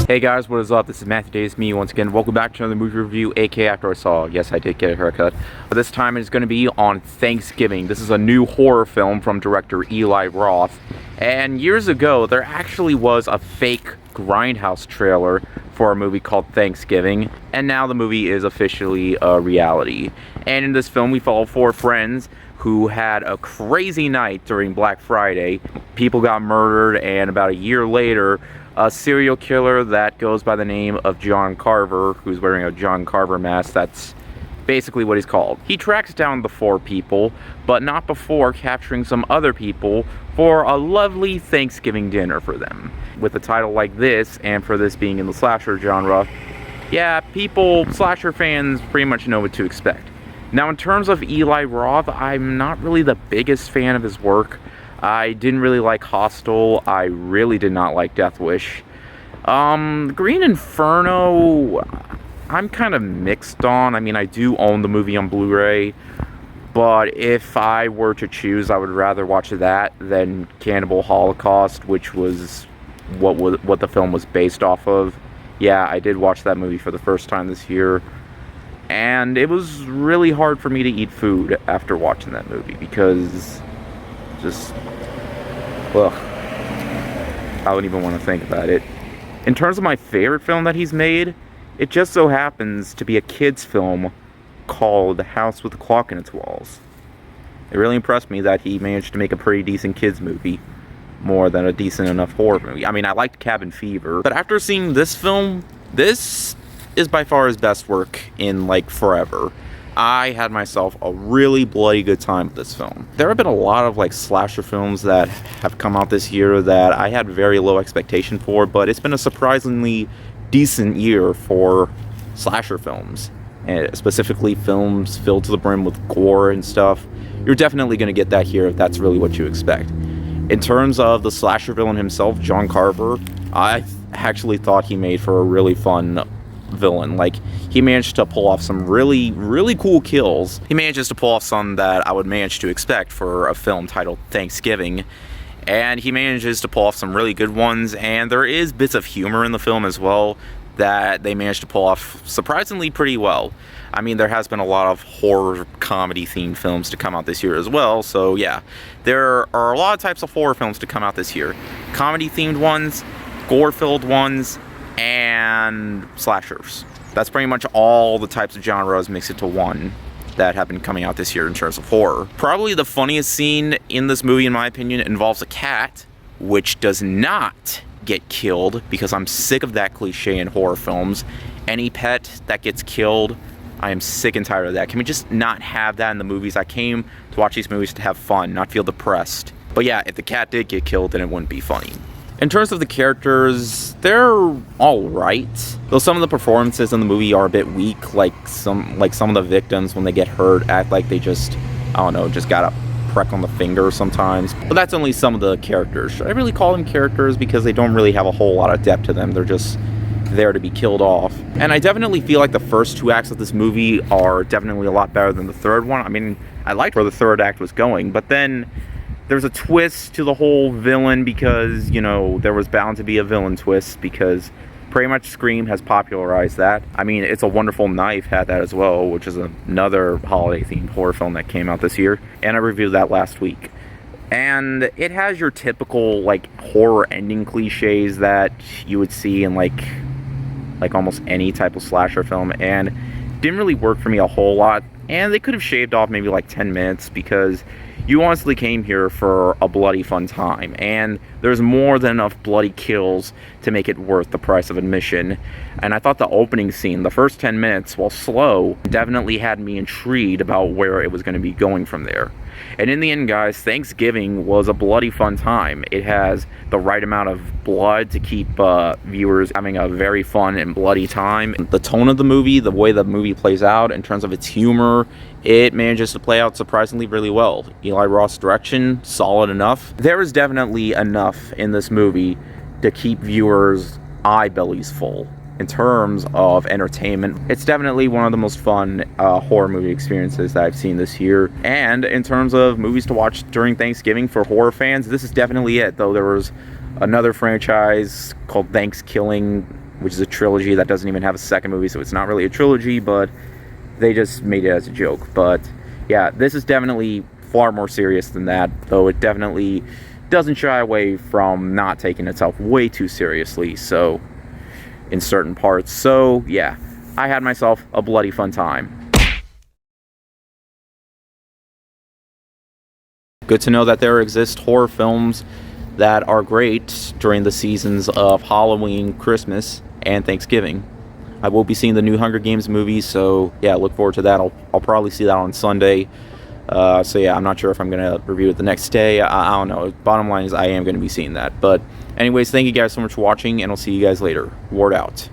Hey guys, what is up? This is Matthew Davis, me once again. Welcome back to another movie review, aka After I Saw. Yes, I did get a haircut. But this time it's going to be on Thanksgiving. This is a new horror film from director Eli Roth. And years ago, there actually was a fake Grindhouse trailer for a movie called Thanksgiving. And now the movie is officially a reality. And in this film, we follow four friends who had a crazy night during Black Friday. People got murdered, and about a year later, a serial killer that goes by the name of John Carver, who's wearing a John Carver mask, that's basically what he's called. He tracks down the four people, but not before capturing some other people for a lovely Thanksgiving dinner for them. With a title like this, and for this being in the slasher genre, yeah, slasher fans pretty much know what to expect. Now, in terms of Eli Roth, I'm not really the biggest fan of his work. I didn't really like Hostel. I really did not like Death Wish. Green Inferno, I'm kind of mixed on. I mean, I do own the movie on Blu-ray, but if I were to choose, I would rather watch that than Cannibal Holocaust, which was what the film was based off of. Yeah, I did watch that movie for the first time this year, and it was really hard for me to eat food after watching that movie because just, ugh, I wouldn't even want to think about it. In terms of my favorite film that he's made, it just so happens to be a kid's film called The House with the Clock in Its Walls. It really impressed me that he managed to make a pretty decent kids movie, more than a decent enough horror movie. I mean, I liked Cabin Fever, but after seeing this film, this is by far his best work in, like, forever. I had myself a really bloody good time with this film. There have been a lot of, like, slasher films that have come out this year that I had very low expectation for, but it's been a surprisingly decent year for slasher films, and specifically films filled to the brim with gore and stuff. You're definitely going to get that here if that's really what you expect. In terms of the slasher villain himself, John Carver, I actually thought he made for a really fun villain. Like, he managed to pull off some really cool kills. He manages to pull off some that I would manage to expect for a film titled Thanksgiving, and he manages to pull off some really good ones, and there is bits of humor in the film as well that they managed to pull off surprisingly pretty well. I mean, there has been a lot of horror comedy themed films to come out this year as well, so yeah, there are a lot of types of horror films to come out this year. Comedy themed ones, gore filled ones, and slashers. That's pretty much all the types of genres mixed into one that have been coming out this year in terms of horror. Probably the funniest scene in this movie, in my opinion, involves a cat, which does not get killed, because I'm sick of that cliche in horror films. Any pet that gets killed, I am sick and tired of that. Can we just not have that in the movies? I came to watch these movies to have fun, not feel depressed. But yeah, if the cat did get killed, then it wouldn't be funny. In terms of the characters, they're alright. Though some of the performances in the movie are a bit weak, like some of the victims, when they get hurt, act like they just, I don't know, just got a prick on the finger sometimes. But that's only some of the characters. Should I really call them characters? Because they don't really have a whole lot of depth to them. They're just there to be killed off. And I definitely feel like the first two acts of this movie are definitely a lot better than the third one. I mean, I liked where the third act was going, but then there's a twist to the whole villain, because, you know, there was bound to be a villain twist, because pretty much Scream has popularized that. I mean, It's a Wonderful Knife had that as well, which is another holiday-themed horror film that came out this year, and I reviewed that last week. And it has your typical, like, horror ending cliches that you would see in, like almost any type of slasher film, and didn't really work for me a whole lot. And they could have shaved off maybe like 10 minutes, because you honestly came here for a bloody fun time, and there's more than enough bloody kills to make it worth the price of admission. And I thought the opening scene, the first 10 minutes, while slow, definitely had me intrigued about where it was going to be going from there. And in the end, guys, Thanksgiving was a bloody fun time. It has the right amount of blood to keep viewers having a very fun and bloody time. The tone of the movie, the way the movie plays out in terms of its humor, it manages to play out surprisingly really well. Eli Roth's direction, solid enough. There is definitely enough in this movie to keep viewers' eye bellies full. In terms of entertainment, it's definitely one of the most fun horror movie experiences that I've seen this year. And in terms of movies to watch during Thanksgiving for horror fans, this is definitely it. Though there was another franchise called Thanksgiving which is a trilogy that doesn't even have a second movie, so it's not really a trilogy, but they just made it as a joke. But yeah, this is definitely far more serious than that, though it definitely doesn't shy away from not taking itself way too seriously, so in certain parts. So yeah, I had myself a bloody fun time. Good to know that there exist horror films that are great during the seasons of Halloween, Christmas, and Thanksgiving. I will be seeing the new Hunger Games movie, so yeah, look forward to that. I'll probably see that on Sunday. So yeah, I'm not sure if I'm gonna review it the next day. I don't know. Bottom line is I am gonna be seeing that. But anyways, thank you guys so much for watching, and I'll see you guys later. Ward out.